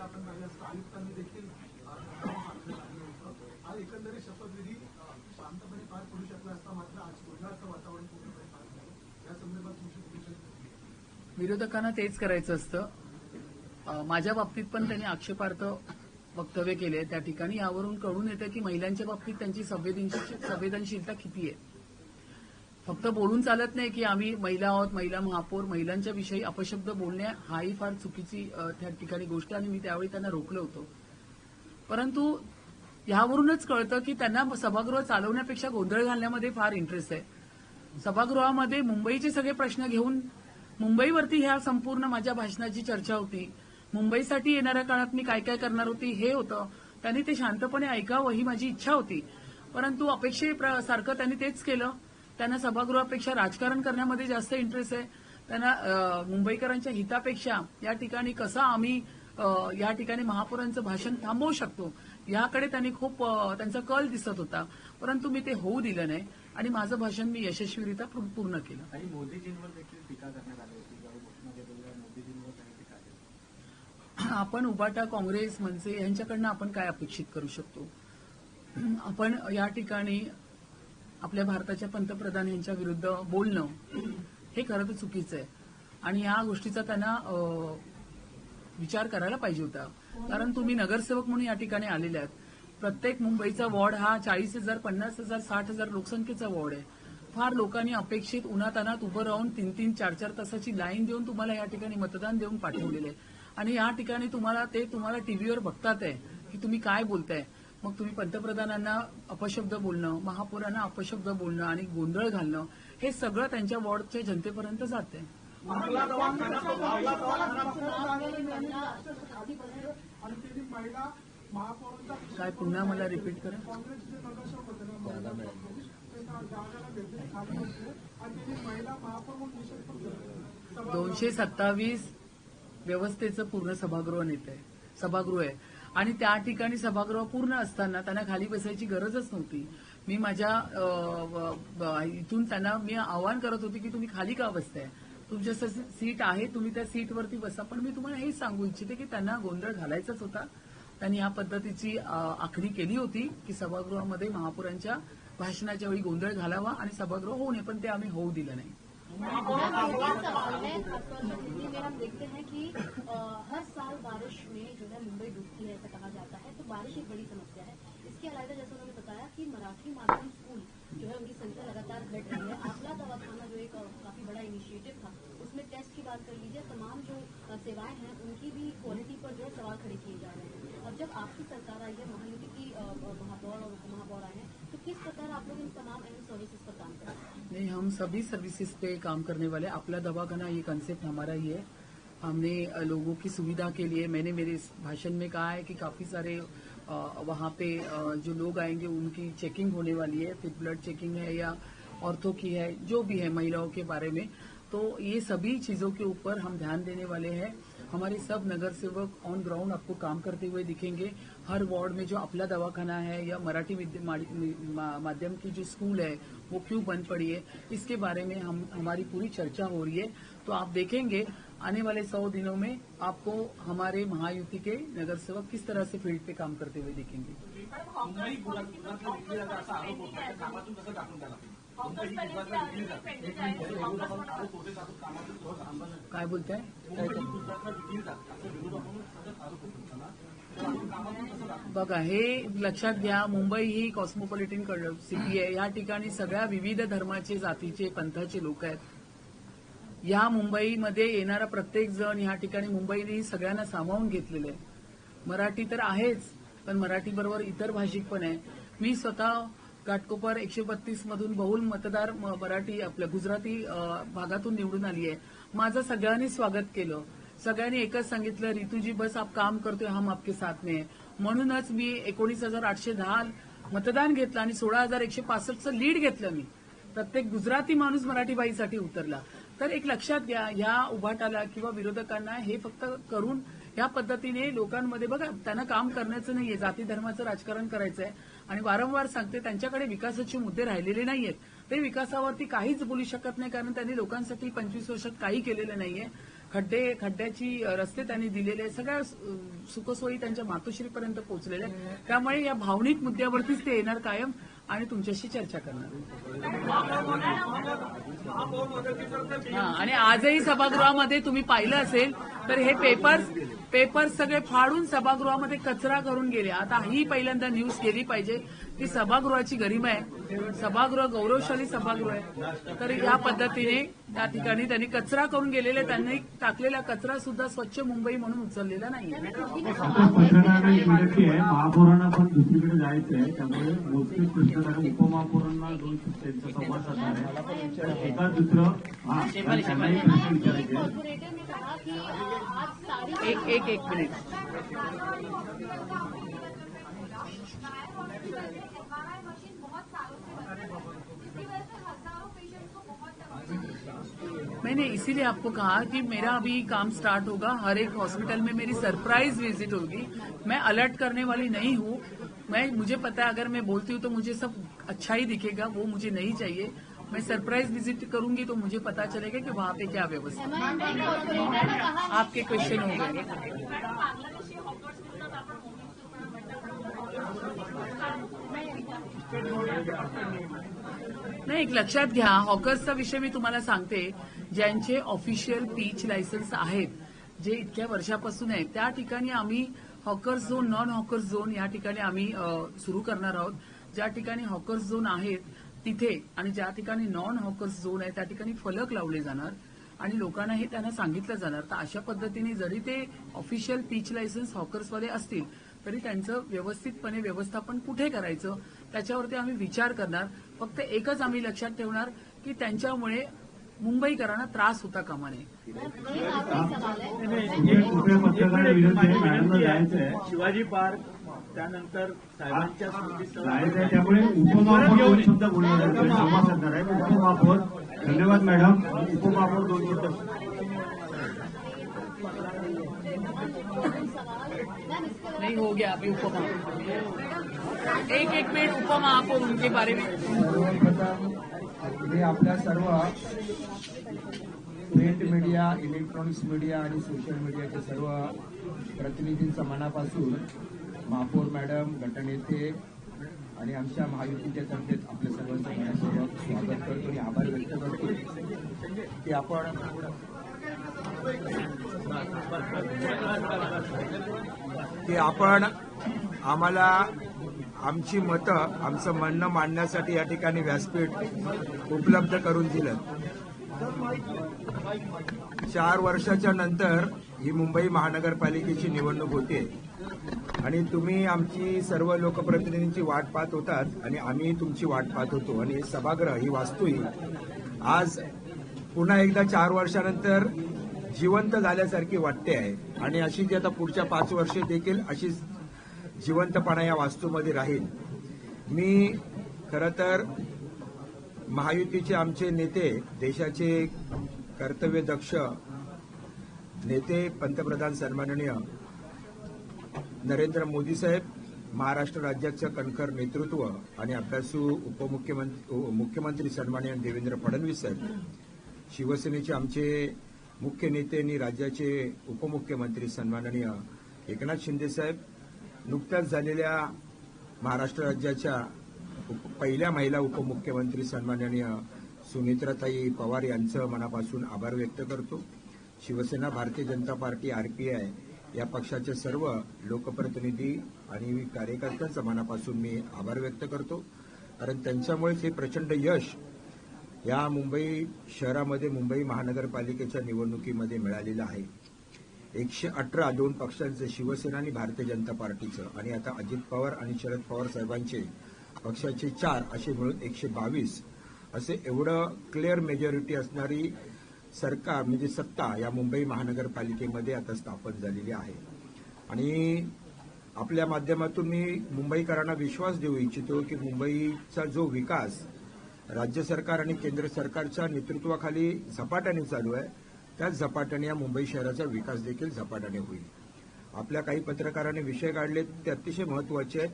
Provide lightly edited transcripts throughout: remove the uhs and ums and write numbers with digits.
आपण पाहिलं असतं आयुक्तांनी देखील आज एकंदरीत शपथविधी शांतपणे पार पडू शकला असता, मात्र आज गोंधळाचं वातावरण पूर्णपणे पार झालं. या संदर्भात तुमची भूमिका? विरोधकांना तेच करायचं असतं. माझ्या बाबतीत पण त्यांनी आक्षेपार्थ वक्तव्य केले. त्या ठिकाणी यावरून कळून येतं की महिलांच्या बाबतीत त्यांची संवेदनशीलता किती आहे. फक्त बोलून चालत नाही की आम्ही महिला आहोत, महिला महापौर, महिलांच्या विषयी अपशब्द बोलणे हाही फार चुकीची त्या ठिकाणी गोष्ट, आणि मी त्यावेळी त्यांना रोखलं होतं. परंतु यावरूनच कळतं की त्यांना सभागृह चालवण्यापेक्षा गोंधळ घालण्यामध्ये फार इंटरेस्ट आहे. सभागृहामध्ये मुंबईचे सगळे प्रश्न घेऊन मुंबईवरती ह्या संपूर्ण माझ्या भाषणाची चर्चा होती. मुंबईसाठी येणाऱ्या काळात मी काय काय करणार होती हे होतं. त्यांनी ते शांतपणे ऐकावं ही माझी इच्छा होती. परंतु अपेक्षेसारखं त्यांनी तेच केलं. त्यांना सभागृहापेक्षा राजकारण करण्यामध्ये जास्त इंटरेस्ट आहे. त्यांना मुंबईकरांच्या हितापेक्षा या ठिकाणी कसं आम्ही या ठिकाणी महापौरांचं भाषण थांबवू शकतो याकडे त्यांनी खूप त्यांचा कल दिसत होता. परंतु मी ते होऊ दिलं नाही आणि माझं भाषण मी यशस्वीरित्या पूर्ण केलं. आणि मोदीजींवर देखील टीका करण्यात आली होती. मोदीजींवर त्यांनी टीका केली. आपण उबाटा, काँग्रेस, मनसे यांच्याकडनं आपण काय अपेक्षित करू शकतो? आपण या ठिकाणी आपल्या भारताच्या पंतप्रधान यांच्या विरुद्ध बोलणं हे खरं तर चुकीचं आहे आणि या गोष्टीचा त्यांना विचार करायला पाहिजे होता. कारण तुम्ही नगरसेवक म्हणून या ठिकाणी आलेले आहात. प्रत्येक मुंबईचा वॉर्ड हा 40,000, 50,000, 60,000 लोकसंख्येचा वॉर्ड आहे. फार लोकांनी अपेक्षित उन्हातानात उभं राहून 3-3, 4-4 तासाची लाईन देऊन तुम्हाला या ठिकाणी मतदान देऊन पाठवलेलं आहे आणि या ठिकाणी तुम्हाला टीव्हीवर बघतात आहे की तुम्ही काय बोलताय. मग तुम्ही पंतप्रधानांना अपशब्द बोलणं, महापौरांना अपशब्द बोलणं आणि गोंधळ घालणं हे सगळं त्यांच्या वॉर्डच्या जनतेपर्यंत जात आहे. काय पुन्हा मला रिपीट करा. 227 व्यवस्थेचं पूर्ण सभागृह आहे आणि त्या ठिकाणी सभागृह पूर्ण असताना त्यांना खाली बसायची गरजच नव्हती. मी माझ्या इथून त्यांना मी आवाहन करत होते की तुम्ही खाली का बसताय, तुमच्या सीट आहे, तुम्ही त्या सीटवरती बसा. पण मी तुम्हाला हे सांगू इच्छिते की त्यांना गोंधळ घालायचाच होता. त्यांनी या पद्धतीची आखणी केली होती की सभागृहामध्ये महापौरांच्या भाषणाच्या वेळी गोंधळ घालावा आणि सभागृह होऊ नये, पण ते आम्ही होऊ दिलं नाही. हम देखते हैं कि हर साल बारिश में जो है मुंबई डूबती है ऐसा कहा जाता है, तो बारिश एक बड़ी समस्या है. इसके अलावा जैसे उन्होंने बताया कि मराठी माध्यम स्कूल जो है उनकी संख्या लगातार घट रही है. आपला दवाखाना जो एक काफी बड़ा इनिशिएटिव था, उसमें टेस्ट की बात कर लीजिए, तमाम जो सेवाएं हैं उनकी भी क्वालिटी पर जो है सवाल खड़े किए जा रहे हैं. अब जब आपकी सरकार आई है, महायुति की महापौर और उपमहापौर आए हैं, तो किस प्रकार आप लोग इन तमाम अहम सर्विसेज पर काम कर रहे हैं? नहीं, हम सभी सर्विसेज पे काम करने वाले. आपला दवाखाना ये कंसेप्ट हमारा ही है. हमने लोगों की सुविधा के लिए, मैंने मेरे भाषण में कहा है कि काफी सारे वहाँ पे जो लोग आएंगे उनकी चेकिंग होने वाली है, फिर ब्लड चेकिंग है या ऑर्थो की है, जो भी है महिलाओं के बारे में. तो ये सभी चीजों के ऊपर हम ध्यान देने वाले हैं. हमारे सब नगर सेवक ऑन ग्राउंड आपको काम करते हुए दिखेंगे. हर वार्ड में जो अपला दवाखाना है या मराठी माध्यम की जो स्कूल है वो क्यों बंद पड़ी है, इसके बारे में हमारी पूरी चर्चा हो रही है. तो आप देखेंगे आने वाले 100 दिनों में आपको हमारे महायुति के नगर सेवक किस तरह से फील्ड पे काम करते हुए दिखेंगे. काय बोलताय? बघा, हे लक्षात घ्या, मुंबई ही कॉस्मोपॉलिटन सिटी आहे. या ठिकाणी सगळ्या विविध धर्माचे, जातीचे, पंथाचे लोक आहेत. या मुंबईमध्ये येणारा प्रत्येक जण या ठिकाणी मुंबईने सगळ्यांना सामावून घेतलेलं आहे. मराठी तर आहेच, पण मराठी बरोबर इतर भाषिक पण आहे. मी स्वतः घाटकोपर 132 मधून बहुल मतदार मराठी आपल्या गुजराती भागातून निवडून आली आहे. माझं सगळ्यांनी स्वागत केलं. सगळ्यांनी एकच सांगितलं, रितूजी बस आप काम करतोय, हम आपके साथ में. म्हणूनच मी 19,810 मतदान घेतलं आणि 16,165चं लीड घेतलं. मी प्रत्येक गुजराती माणूस मराठी बाईसाठी उतरला. तर एक लक्षात घ्या, या उभाटाला किंवा विरोधकांना हे फक्त करून या पद्धतीने लोकांमध्ये, बघा, त्यांना काम करण्याचं नाहीये, जाती धर्माचं राजकारण करायचंय. आणि वारंवार सांगते, त्यांच्याकडे विकासाचे मुद्दे राहिलेले नाहीयेत. ते विकासावरती काहीच बोलू शकत नाही, कारण त्यांनी लोकांसाठी 25 वर्षात काही केलेलं नाहीये. खड्ड्याची रस्ते त्यांनी दिलेले, सगळ्या सुखसोयी त्यांच्या मातोश्रीपर्यंत पोहोचलेल्या आहेत. त्यामुळे या भावनिक मुद्द्यावरतीच ते येणार कायम आणि तुमच्याशी चर्चा करणार. आणि आजही सभागृहामध्ये तुम्ही पाहिलं असेल तर हे पेपर्स सगळे फाडून सभागृहामध्ये कचरा करून गेले. आता ही पहिल्यांदा न्यूज केली पाहिजे की सभागृहाची गरिमा आहे, सभागृह गौरवशाली सभागृह आहे. तर या पद्धतीने त्या ठिकाणी त्यांनी कचरा करून गेलेले, त्यांनी टाकलेला कचरा सुद्धा स्वच्छ मुंबई म्हणून उचललेला नाही. पत्रकारांना एक विनंती आहे, महापौरांना पण दुसरीकडे जायचं आहे, त्यामुळे मोजकेच प्रश्न आणि उपमहापौरांना दोन त्यांचा संवाद साधणार आहे. एका दुसरं त्यांनाही प्रश्न विचारायचे आहे. कॉर्पोरेटर ने कहा कि आज सारी एक मिनिट. मैंने इसीलिए आपको कहा कि मेरा अभी काम स्टार्ट होगा, हर एक हॉस्पिटल में मेरी सरप्राइज विजिट होगी. मैं अलर्ट करने वाली नहीं हूँ. मुझे पता है अगर मैं बोलती हूँ तो मुझे सब अच्छा ही दिखेगा, वो मुझे नहीं चाहिए. मैं सरप्राइज विजिट करूंगी तो मुझे पता चलेगा कि वहाँ पे क्या व्यवस्था है. आपके क्वेश्चन हो गए. नाही, एक लक्षात घ्या, हॉकर्सचा विषय मी तुम्हाला सांगते. ज्यांचे ऑफिशियल पीच लायसन्स आहेत, जे इतक्या वर्षापासून आहेत, त्या ठिकाणी आम्ही hawkers zone, non hawkers zone या ठिकाणी आम्ही सुरू करणार आहोत. ज्या ठिकाणी हॉकर्स झोन आहेत तिथे आणि ज्या ठिकाणी नॉन हॉकर्स झोन आहे त्या ठिकाणी फलक लावले जाणार आणि लोकांना हे त्यांना सांगितलं जाणार. तर अशा पद्धतीने जरी ते ऑफिशियल पीच लायसन्स हॉकर्सवाले असतील तरी त्यांचं व्यवस्थितपणे व्यवस्थापन कुठे करायचं त्याच्यावरती आम्ही विचार करणार. फक्त एकच आम्ही लक्षात ठेवणार की त्यांच्यामुळे मुंबईकरांना त्रास होता कामा नये. मॅडमला जायचं आहे शिवाजी पार्क, त्यानंतर साहेबांच्या स्मृतीस्थळ जायचं आहे, त्यामुळे उपमहापौर दोन शब्द बोलणार आहे, संवाद साधणार आहे. उपमहापौर, धन्यवाद मॅडम. उपमहापौर दोन शब्द. नहीं हो गया अभी उपमहापौर. एक मिनट, उपमहापौर उनके बारे में. हे आपल्या सर्व प्रिंट मीडिया, इलेक्ट्रॉनिक्स मीडिया आणि सोशल मीडियाच्या सर्व प्रतिनिधींचा मनापासून महापौर मॅडम, गटनेते आणि आमच्या महायुतीच्या तर्फे आपल्या सर्वांचं मनापूर्वक स्वागत करतो आणि आभार व्यक्त करतो की आपण आम्हाला आमची मतं, आमचं म्हणणं मांडण्यासाठी या ठिकाणी व्यासपीठ उपलब्ध करून दिलं. 4 वर्षाच्या नंतर ही मुंबई महानगरपालिकेची निवडणूक होते आणि तुम्ही आमची सर्व लोकप्रतिनिधींची वाट पाहत होतात आणि आम्ही तुमची वाट पाहत होतो. आणि सभागृह ही वास्तू ही आज पुन्हा एकदा 4 वर्षानंतर जिवंत झाल्यासारखी वाटते आहे आणि अशी जी आता पुढच्या 5 वर्षे देखील अशीच जिवंतपणा या वास्तूमध्ये राहील. मी खरं तर महायुतीचे आमचे नेते, देशाचे कर्तव्यदक्ष नेते, पंतप्रधान सन्माननीय नरेंद्र मोदी साहेब, महाराष्ट्र राज्याचं कणखर नेतृत्व आणि अभ्यासू मुख्यमंत्री सन्माननीय देवेंद्र फडणवीस साहेब, शिवसेनेचे आमचे मुख्य नेते आणि राज्याचे उपमुख्यमंत्री सन्माननीय एकनाथ शिंदे साहेब, नुकत्याच झालेल्या महाराष्ट्र राज्याच्या पहिल्या महिला उपमुख्यमंत्री सन्माननीय सुनेत्राताई पवार यांचं मनापासून आभार व्यक्त करतो. शिवसेना, भारतीय जनता पार्टी, आरपीआय या पक्षाचे सर्व लोकप्रतिनिधी आणि कार्यकर्त्यांचा मनापासून मी आभार व्यक्त करतो. कारण त्यांच्यामुळेच हे प्रचंड यश या मुंबई शहरामध्ये, मुंबई महानगरपालिकेच्या निवडणुकीमध्ये मिळालेलं आहे. 118 दोन पक्षांचे, शिवसेना आणि भारतीय जनता पार्टीचं, आणि आता अजित पवार आणि शरद पवार साहेबांचे पक्षाचे 4 असे मिळून 122 असे एवढं क्लिअर मेजॉरिटी असणारी सरकार म्हणजे सत्ता या मुंबई महानगरपालिकेमध्ये आता स्थापन झालेली आहे. आणि आपल्या माध्यमातून मी मुंबईकरांना विश्वास देऊ इच्छितो की मुंबईचा जो विकास राज्य सरकार आणि केंद्र सरकारच्या नेतृत्वाखाली झपाट्याने चालू आहे, त्याच झपाट्याने या मुंबई शहराचा विकास देखील झपाट्याने होईल. आपल्या काही पत्रकारांनी विषय काढले ते अतिशय महत्वाचे आहेत.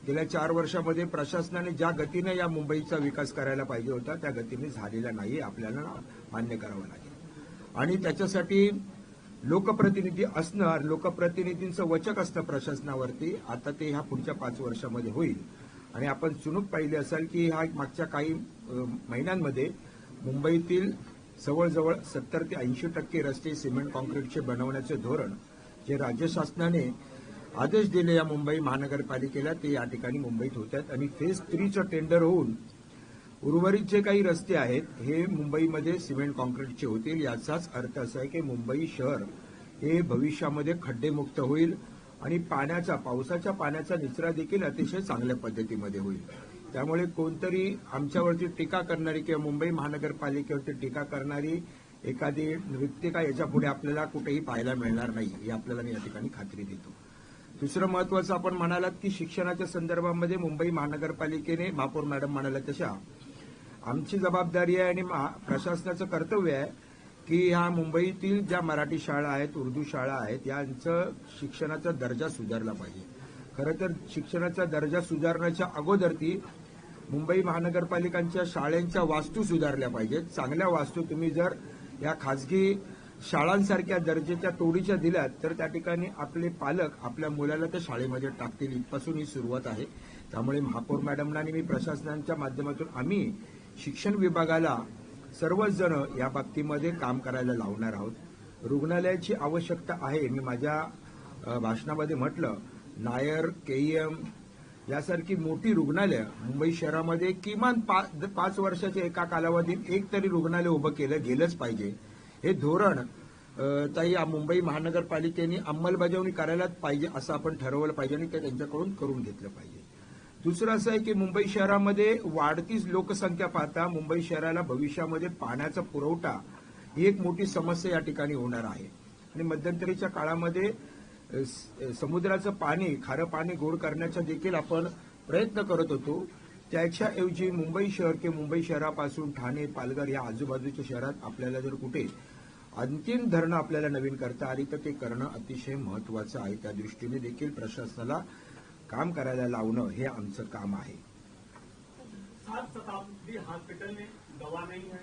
गेल्या 4 वर्षामध्ये प्रशासनाने ज्या गतीने या मुंबईचा विकास करायला पाहिजे होता त्या गतीने झालेला नाही, आपल्याला मान्य करावं लागेल. आणि त्याच्यासाठी लोकप्रतिनिधी असणं, लोकप्रतिनिधींचं वचक असतं प्रशासनावरती. आता ते ह्या पुढच्या 5 वर्षामध्ये होईल. आणि आपण चुणूक पाहिली असाल की ह्या मागच्या काही महिन्यांमध्ये मुंबईतील जवळजवळ 70 ते 80% रस्ते सिमेंट कॉन्क्रीटचे बनवण्याचे धोरण जे राज्य शासनाने आदेश दिले या मुंबई महानगरपालिकेला ते या ठिकाणी मुंबईत होत आहेत. आणि फेज 3चं टेंडर होऊन उर्वरित जे काही रस्ते आहेत हे मुंबईमध्ये सिमेंट कॉन्क्रीटचे होतील. याचाच अर्थ असा आहे की मुंबई शहर हे भविष्यामध्ये खड्डेमुक्त होईल आणि पावसाच्या पाण्याचा निचरा देखील अतिशय चांगल्या पद्धतीमध्ये होईल. त्यामुळे कोणतरी आमच्यावरती टीका करणारी किंवा मुंबई महानगरपालिकेवरती टीका करणारी एखादी नृत्यिका याच्यापुढे आपल्याला कुठेही पाहायला मिळणार नाही, ही आपल्याला मी या ठिकाणी खात्री देतो. दुसरं महत्वाचं आपण म्हणालात की शिक्षणाच्या संदर्भामध्ये मुंबई महानगरपालिकेने, महापौर मॅडम म्हणाल्या तशा, आमची जबाबदारी आहे आणि प्रशासनाचं कर्तव्य आहे की ह्या मुंबईतील ज्या मराठी शाळा आहेत, उर्दू शाळा आहेत, यांचं शिक्षणाचा दर्जा सुधारला पाहिजे. खरं तर शिक्षणाचा दर्जा सुधारण्याच्या अगोदर ती मुंबई महानगरपालिकांच्या शाळांच्या वास्तू सुधारल्या पाहिजेत. चांगल्या वास्तू तुम्ही जर या खासगी शाळांसारख्या दर्जाच्या तोडीच्या दिल्यात तर त्या ठिकाणी आपले पालक आपल्या मुलाला त्या शाळेमध्ये टाकतील. इथपासून ही सुरुवात आहे. त्यामुळे महापौर मॅडमना आणि मी प्रशासनाच्या माध्यमातून आम्ही शिक्षण विभागाला सर्वच जण या बाबतीमध्ये काम करायला लावणार आहोत. रुग्णालयाची आवश्यकता आहे. मी माझ्या भाषणामध्ये म्हटलं, नायर, केईएम यासारखी मोठी रुग्णालय मुंबई शहरामध्ये किमान 5 वर्षाच्या एका कालावधीत एक तरी रुग्णालय उभं केलं गेलंच पाहिजे. हे धोरण ताई मुंबई महानगरपालिकेने अंमलबजावणी करायलाच पाहिजे असं आपण ठरवलं पाहिजे आणि ते त्यांच्याकडून करून घेतलं पाहिजे. दुसरं असं आहे की मुंबई शहरामध्ये वाढती लोकसंख्या पाहता मुंबई शहराला भविष्यामध्ये पाण्याचा पुरवठा ही एक मोठी समस्या या ठिकाणी होणार आहे. आणि मध्यंतरीच्या काळामध्ये समुद्राचं पाणी, खारं पाणी गोड करण्याचा देखील आपण प्रयत्न करत होतो. त्याच्याऐवजी मुंबई शहर किंवा मुंबई शहरापासून ठाणे, पालघर या आजूबाजूच्या शहरात आपल्याला जर कुठे आणखीन धरणं आपल्याला नवीन करता आली तर ते करणं अतिशय महत्वाचं आहे. त्या दृष्टीने देखील प्रशासनाला काम करायला लावणं हे आमचं काम आहे. 7 शताब्दी हॉस्पिटल में दवा नहीं है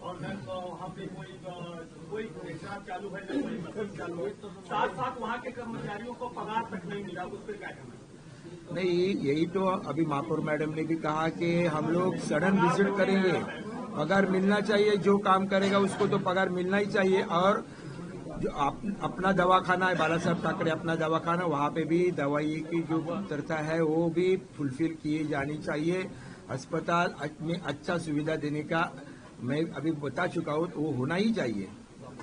और न तो वहाँ पे कोई हिसाब चालू है, न कोई मशीन चालू है. साथ साथ वहाँ के कर्मचारियों को पगार तक नहीं मिला, उस पर क्या कहना है? नहीं, यही तो अभी महापौर मैडम ने भी कहा कि हम लोग सडन विजिट करेंगे. पगार मिलना चाहिए. जो काम करेगा उसको तो पगार मिलना ही चाहिए. और जो अपना दवाखाना है, बाला साहब ठाकरे अपना दवाखाना, वहाँ पे भी दवाई की जो कमतरता है वो भी फुलफिल की जानी चाहिए. अस्पताल में अच्छा सुविधा देने का मैं अभी बता चुका हूँ, वो होना ही चाहिए.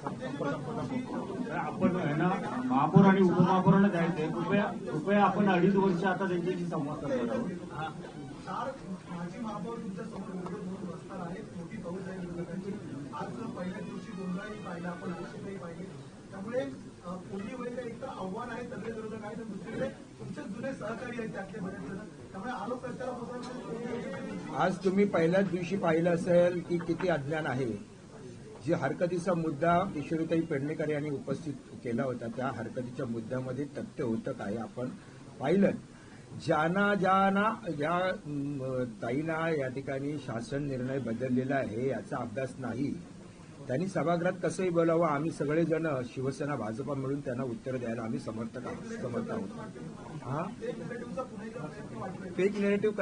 आपण आहे ना, महापौर आणि उपमहापौरांना जायचंय. कृपया आपण 2.5 वर्ष आता त्यांच्याशी संवाद करणार आहोत. 4 माजी महापौर तुमच्या समोर 2 रस्ता आहेत. मोठी फौज आहे विरोधकांची. आज पहिल्या दिवशी गोंधळही पाहिला, आपण आक्षेपही पाहिले. त्यामुळे पुढली वेळेला एक तर आव्हान आहे, सगळे विरोधक आहेत, आणि दुसरीकडे तुमचे जुने सहकारी आहेत त्यातले बरेच जण. त्यामुळे आरोप प्रत्यारोप. आज तुम्ही पहिल्याच दिवशी पाहिलं असेल की किती अज्ञान आहे. जे हरकतीचा मुद्दा किशोरीताई पेडणेकर यांनी उपस्थित केला होता त्या हरकतीच्या मुद्द्यामध्ये तथ्य होतं काय आपण पाहिलं. ज्या ताईंना या ठिकाणी शासन निर्णय बदललेला आहे याचा अभ्यास नाही, त्यांनी सभागृहात कसंही बोलावं. आम्ही सगळेजण शिवसेना भाजपा मिळून त्यांना उत्तर द्यायला आम्ही समर्थ आहोत. हा फेक नेरेटिव्ह